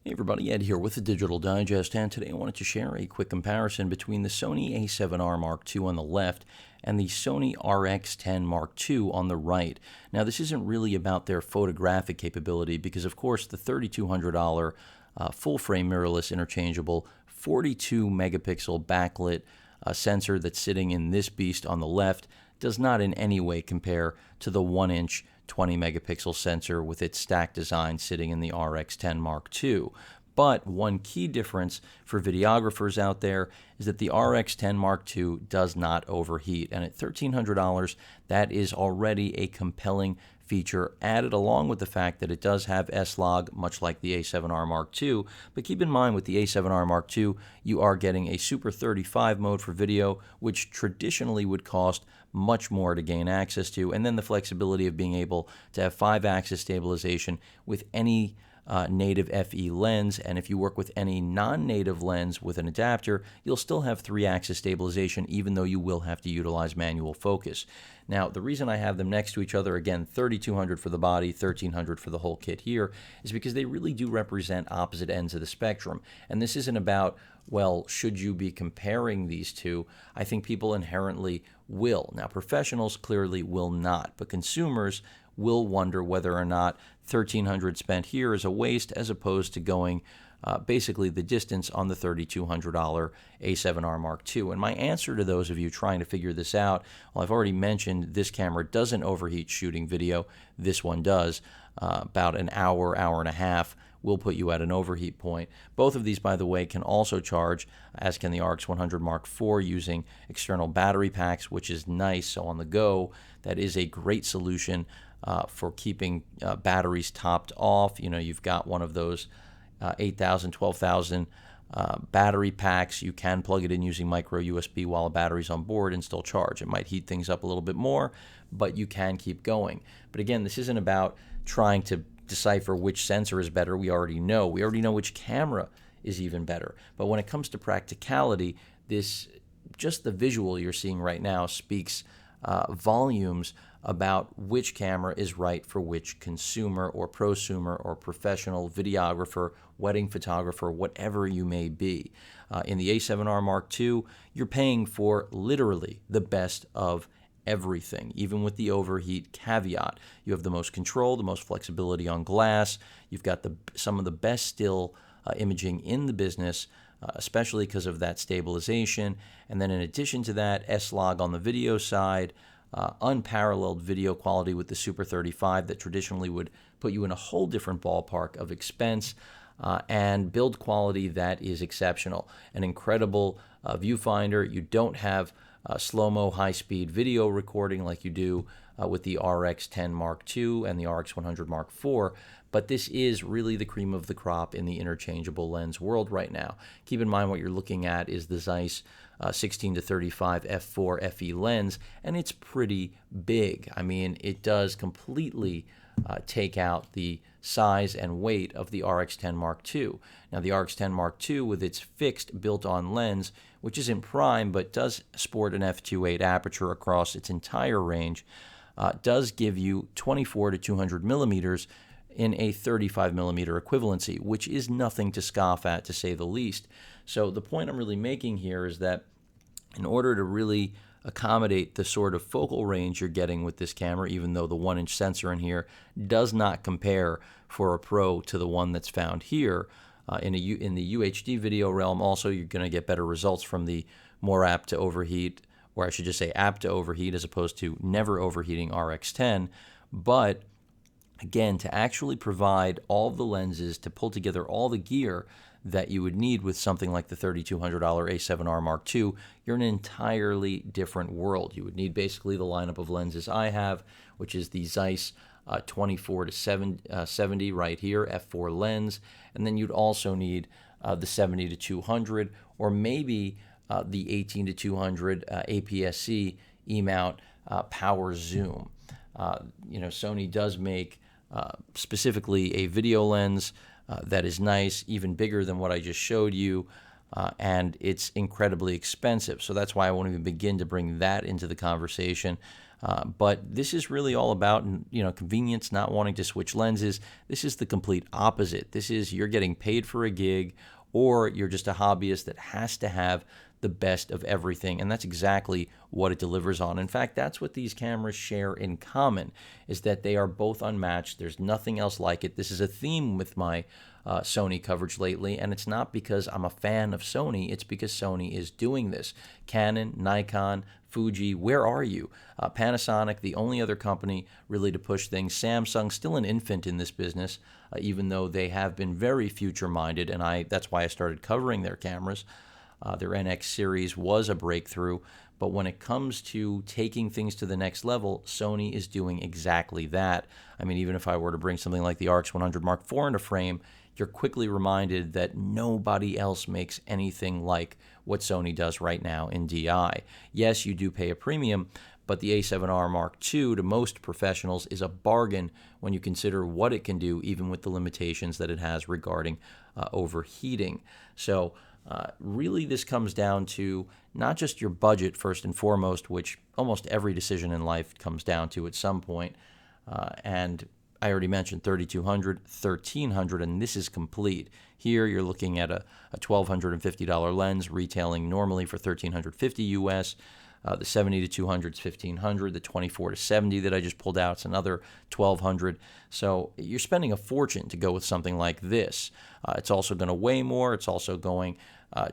Hey everybody, Ed here with the Digital Digest, and today I wanted to share a quick comparison between the Sony A7R Mark II on the left and the Sony RX10 Mark II on the right. Now this isn't really about their photographic capability because of course the $3,200 full-frame mirrorless interchangeable 42 megapixel backlit sensor that's sitting in this beast on the left does not in any way compare to the 1-inch 20 megapixel sensor with its stacked design sitting in the RX10 Mark II. But one key difference for videographers out there is that the RX10 Mark II does not overheat. And at $1,300, that is already a compelling feature added along with the fact that it does have S-Log, much like the A7R Mark II. But keep in mind with the A7R Mark II, you are getting a Super 35 mode for video, which traditionally would cost much more to gain access to, and then the flexibility of being able to have 5-axis stabilization with any native FE lens, and if you work with any non-native lens with an adapter, you'll still have 3-axis stabilization even though you will have to utilize manual focus. Now, the reason I have them next to each other, again, $3,200 for the body, $1,300 for the whole kit here, is because they really do represent opposite ends of the spectrum. And this isn't about, well, should you be comparing these two? I think people inherently will. Now, professionals clearly will not, but consumers will wonder whether or not $1,300 spent here is a waste as opposed to going basically the distance on the $3,200 A7R Mark II. And my answer to those of you trying to figure this out, well, I've already mentioned this camera doesn't overheat shooting video. This one does. About an hour, hour and a half will put you at an overheat point. Both of these, by the way, can also charge, as can the RX100 Mark IV, using external battery packs, which is nice. So on the go, that is a great solution for keeping batteries topped off. You know, you've got one of those 8,000, 12,000 battery packs. You can plug it in using micro USB while a battery's on board and still charge. It might heat things up a little bit more, but you can keep going. But again, this isn't about trying to decipher which sensor is better. We already know. We already know which camera is even better. But when it comes to practicality, just the visual you're seeing right now speaks volumes about which camera is right for which consumer or prosumer or professional videographer, wedding photographer, whatever you may be. In the A7R Mark II, you're paying for literally the best of everything, even with the overheat caveat. You have the most control, the most flexibility on glass. You've got some of the best still imaging in the business, especially because of that stabilization. And then in addition to that, S-Log on the video side, unparalleled video quality with the Super 35 that traditionally would put you in a whole different ballpark of expense, and build quality that is exceptional. An incredible viewfinder. You don't have slow-mo high-speed video recording like you do with the RX10 Mark II and the RX100 Mark IV, but this is really the cream of the crop in the interchangeable lens world right now. Keep in mind what you're looking at is the Zeiss 16 to 35 f4 FE lens, and it's pretty big. I mean, it does completely take out the size and weight of the RX10 Mark II. Now, the RX10 Mark II, with its fixed built-on lens, which isn't prime but does sport an f2.8 aperture across its entire range, does give you 24 to 200 millimeters in a 35 millimeter equivalency, which is nothing to scoff at, to say the least. So the point I'm really making here is that in order to really accommodate the sort of focal range you're getting with this camera, even though the 1-inch sensor in here does not compare for a pro to the one that's found here, in the UHD video realm, also you're going to get better results from the more apt to overheat, or I should just say apt to overheat as opposed to never overheating RX10. But again, to actually provide all the lenses, to pull together all the gear that you would need with something like the $3,200 A7R Mark II, you're in an entirely different world. You would need basically the lineup of lenses I have, which is the Zeiss 24 to 70 right here, f4 lens, and then you'd also need the 70 to 200, or maybe the 18 to 200 APS-C E-mount power zoom. Sony does make specifically a video lens that is nice, even bigger than what I just showed you, and it's incredibly expensive. So that's why I won't even begin to bring that into the conversation. But this is really all about, convenience, not wanting to switch lenses. This is the complete opposite. This is you're getting paid for a gig, or you're just a hobbyist that has to have the best of everything, and that's exactly what it delivers on. In fact, that's what these cameras share in common, is that they are both unmatched. There's nothing else like it. This is a theme with my Sony coverage lately, and it's not because I'm a fan of Sony, it's because Sony is doing this. Canon, Nikon, Fuji, where are you? Panasonic, the only other company really to push things. Samsung, still an infant in this business, even though they have been very future-minded, and that's why I started covering their cameras. Their NX series was a breakthrough, but when it comes to taking things to the next level, Sony is doing exactly that. I mean, even if I were to bring something like the RX100 Mark IV into frame, you're quickly reminded that nobody else makes anything like what Sony does right now in DI. Yes, you do pay a premium, but the A7R Mark II to most professionals is a bargain when you consider what it can do, even with the limitations that it has regarding overheating. So really this comes down to not just your budget first and foremost, which almost every decision in life comes down to at some point, and I already mentioned 3200, 1300, and this is complete. Here you're looking at a $1,250 lens retailing normally for $1,350 US. The 70 to 200 is 1500. The 24 to 70 that I just pulled out is another 1200. So you're spending a fortune to go with something like this. It's also going to weigh more. It's also going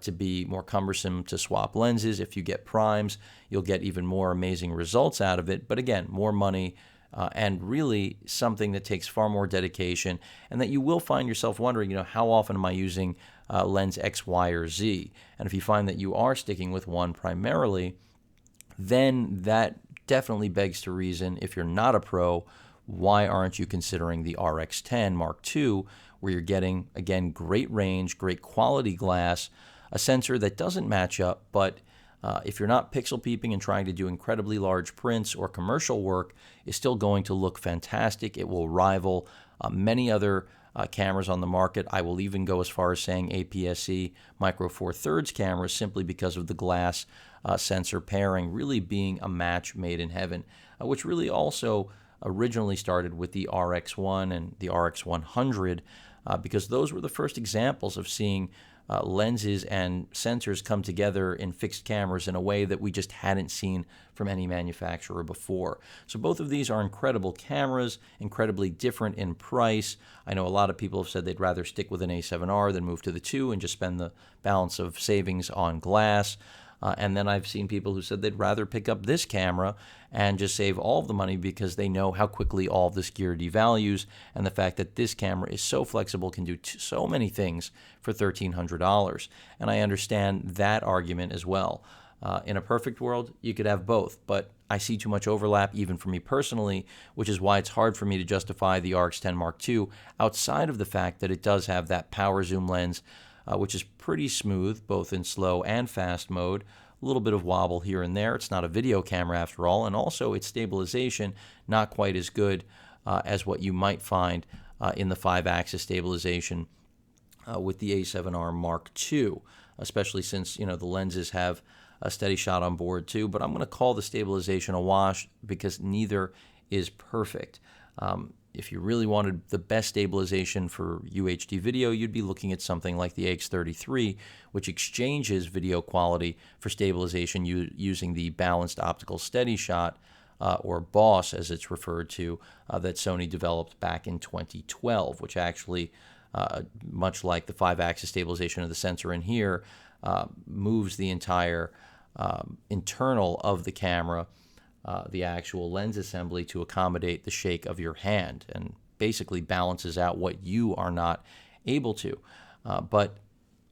to be more cumbersome to swap lenses. If you get primes, you'll get even more amazing results out of it. But again, more money. And really something that takes far more dedication, and that you will find yourself wondering, how often am I using lens X, Y, or Z? And if you find that you are sticking with one primarily, then that definitely begs to reason, if you're not a pro, why aren't you considering the RX10 Mark II, where you're getting, again, great range, great quality glass, a sensor that doesn't match up, but if you're not pixel peeping and trying to do incredibly large prints or commercial work, is still going to look fantastic. It will rival many other cameras on the market. I will even go as far as saying APS-C Micro Four Thirds cameras, simply because of the glass sensor pairing really being a match made in heaven, which really also originally started with the RX1 and the RX100, because those were the first examples of seeing lenses and sensors come together in fixed cameras in a way that we just hadn't seen from any manufacturer before. So both of these are incredible cameras, incredibly different in price. I know a lot of people have said they'd rather stick with an A7R than move to the 2 and just spend the balance of savings on glass. And then I've seen people who said they'd rather pick up this camera and just save all of the money because they know how quickly all of this gear devalues, and the fact that this camera is so flexible, can do so many things for $1,300. And I understand that argument as well. In a perfect world, you could have both, but I see too much overlap even for me personally, which is why it's hard for me to justify the RX10 Mark II outside of the fact that it does have that power zoom lens, which is pretty smooth, both in slow and fast mode. A little bit of wobble here and there. It's not a video camera after all, and also its stabilization not quite as good as what you might find in the 5-axis stabilization with the A7R Mark II, especially since the lenses have a steady shot on board too. But I'm going to call the stabilization a wash because neither is perfect. If you really wanted the best stabilization for UHD video, you'd be looking at something like the AX33, which exchanges video quality for stabilization using the Balanced Optical Steady Shot, or BOSS as it's referred to, that Sony developed back in 2012, which actually, much like the 5-axis stabilization of the sensor in here, moves the entire internal of the camera, the actual lens assembly, to accommodate the shake of your hand, and basically balances out what you are not able to. But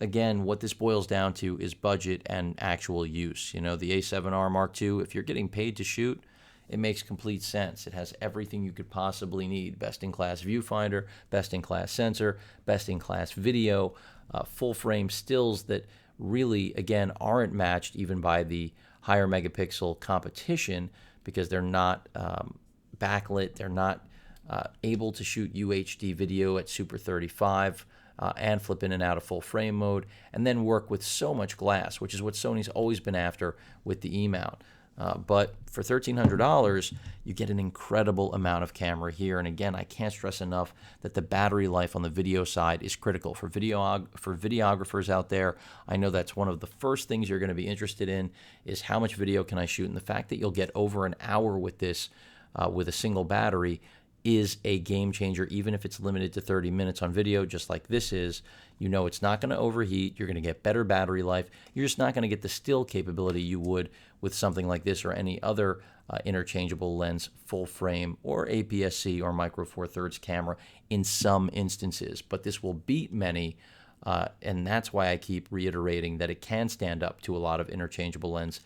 again, what this boils down to is budget and actual use. The A7R Mark II, if you're getting paid to shoot, it makes complete sense. It has everything you could possibly need. Best-in-class viewfinder, best-in-class sensor, best-in-class video, full-frame stills that really, again, aren't matched even by the higher megapixel competition, because they're not backlit, they're not able to shoot UHD video at Super 35 and flip in and out of full frame mode, and then work with so much glass, which is what Sony's always been after with the E-mount. But for $1,300, you get an incredible amount of camera here. And again, I can't stress enough that the battery life on the video side is critical. For videographers out there, I know that's one of the first things you're going to be interested in is how much video can I shoot. And the fact that you'll get over an hour with this with a single battery is a game changer, even if it's limited to 30 minutes on video, just like this is. You know it's not going to overheat. You're going to get better battery life. You're just not going to get the still capability you would with something like this or any other interchangeable lens, full frame, or APS-C or micro four thirds camera in some instances. But this will beat many, and that's why I keep reiterating that it can stand up to a lot of interchangeable lens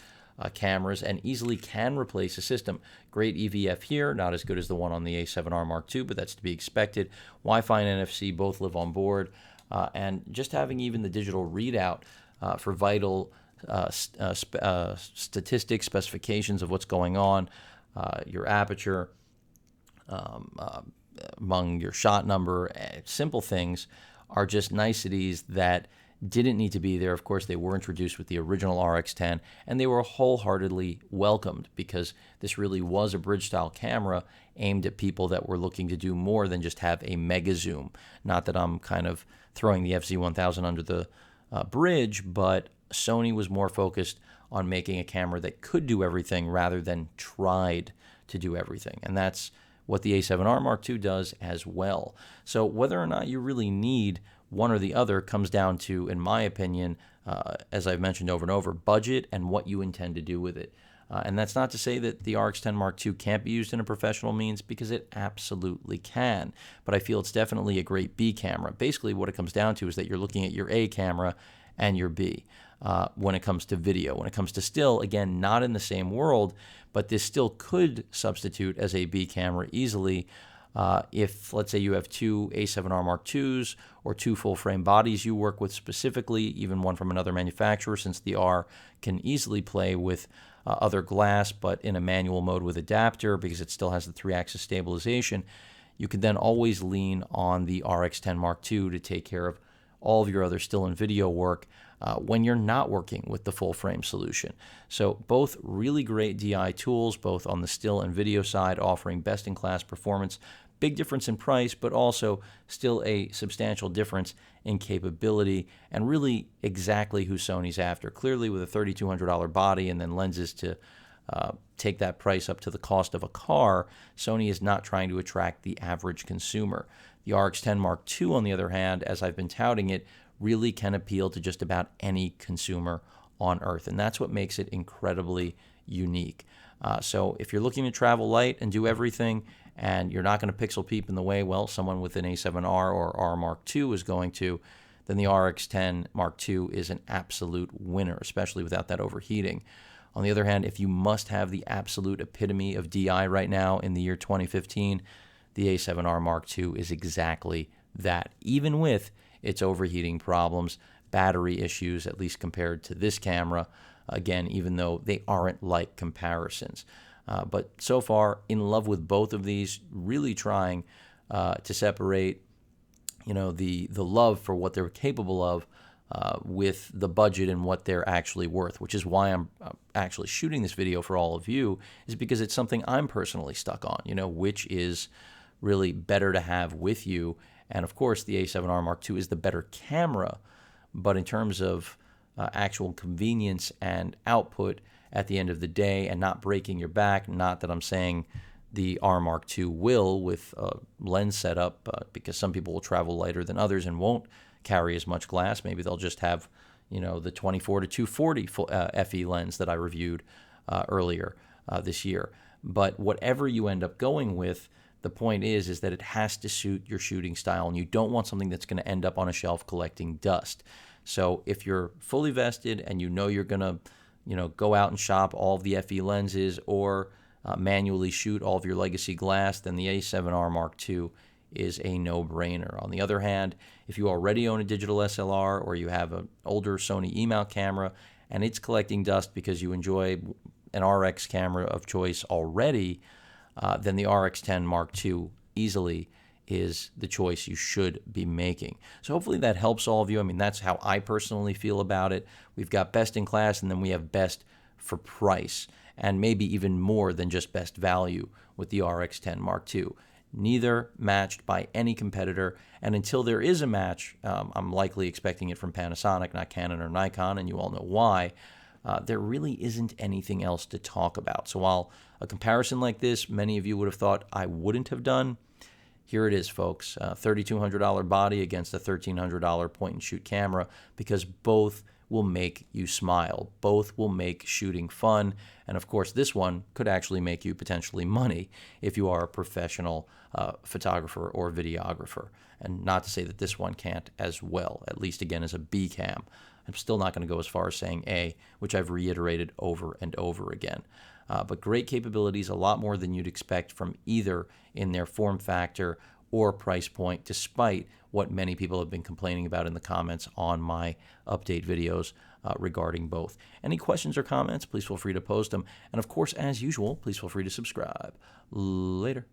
cameras and easily can replace a system. Great EVF here, not as good as the one on the A7R Mark II, but that's to be expected. Wi-Fi and NFC both live on board, and just having even the digital readout for vital statistics, specifications of what's going on, your aperture, among your shot number, simple things are just niceties that didn't need to be there. Of course, they were introduced with the original RX10, and they were wholeheartedly welcomed because this really was a bridge-style camera aimed at people that were looking to do more than just have a mega zoom. Not that I'm kind of throwing the FZ1000 under the bridge, but Sony was more focused on making a camera that could do everything rather than tried to do everything. And that's what the A7R Mark II does as well. So whether or not you really need one or the other comes down to, in my opinion, as I've mentioned over and over, budget and what you intend to do with it. And that's not to say that the RX10 Mark II can't be used in a professional means, because it absolutely can. But I feel it's definitely a great B camera. Basically, what it comes down to is that you're looking at your A camera and your B when it comes to video. When it comes to still, again, not in the same world, but this still could substitute as a B camera easily. If, let's say, you have two A7R Mark IIs or two full-frame bodies you work with specifically, even one from another manufacturer, since the R can easily play with other glass, but in a manual mode with adapter because it still has the 3-axis stabilization, you can then always lean on the RX10 Mark II to take care of all of your other still and video work when you're not working with the full-frame solution. So both really great DI tools, both on the still and video side, offering best-in-class performance. Big difference in price, but also still a substantial difference in capability, and really exactly who Sony's after. Clearly, with a $3,200 body and then lenses to take that price up to the cost of a car, Sony is not trying to attract the average consumer. The RX10 Mark II, on the other hand, as I've been touting it, really can appeal to just about any consumer on Earth, and that's what makes it incredibly unique. So if you're looking to travel light and do everything, and you're not going to pixel peep in the way, well, someone with an A7R or R Mark II is going to, then the RX10 Mark II is an absolute winner, especially without that overheating. On the other hand, if you must have the absolute epitome of DI right now in the year 2015, the A7R Mark II is exactly that, even with its overheating problems, battery issues, at least compared to this camera, again, even though they aren't like comparisons. But so far, in love with both of these, really trying to separate, the love for what they're capable of with the budget and what they're actually worth, which is why I'm actually shooting this video for all of you, is because it's something I'm personally stuck on, which is really better to have with you. And of course, the A7R Mark II is the better camera, but in terms of actual convenience and output at the end of the day and not breaking your back, not that I'm saying the R Mark II will with a lens setup, because some people will travel lighter than others and won't carry as much glass. Maybe they'll just have, the 24 to 240 FE lens that I reviewed earlier this year. But whatever you end up going with, the point is that it has to suit your shooting style, and you don't want something that's going to end up on a shelf collecting dust. So if you're fully vested and you're going to, go out and shop all of the FE lenses or manually shoot all of your legacy glass, then the A7R Mark II is a no-brainer. On the other hand, if you already own a digital SLR or you have an older Sony E-mount camera and it's collecting dust because you enjoy an RX camera of choice already, then the RX10 Mark II easily is the choice you should be making. So hopefully that helps all of you. I mean, that's how I personally feel about it. We've got best in class, and then we have best for price. and maybe even more than just best value with the RX10 Mark II. Neither matched by any competitor, and until there is a match, I'm likely expecting it from Panasonic, not Canon or Nikon, and you all know why. There really isn't anything else to talk about. So while a comparison like this, many of you would have thought I wouldn't have done, here it is, folks. $3,200 body against a $1,300 point-and-shoot camera, because both will make you smile. Both will make shooting fun. And of course, this one could actually make you potentially money if you are a professional photographer or videographer. And not to say that this one can't as well, at least again as a B cam. I'm still not going to go as far as saying A, which I've reiterated over and over again. But great capabilities, a lot more than you'd expect from either in their form factor or price point, despite what many people have been complaining about in the comments on my update videos regarding both. Any questions or comments, please feel free to post them. And of course, as usual, please feel free to subscribe. Later.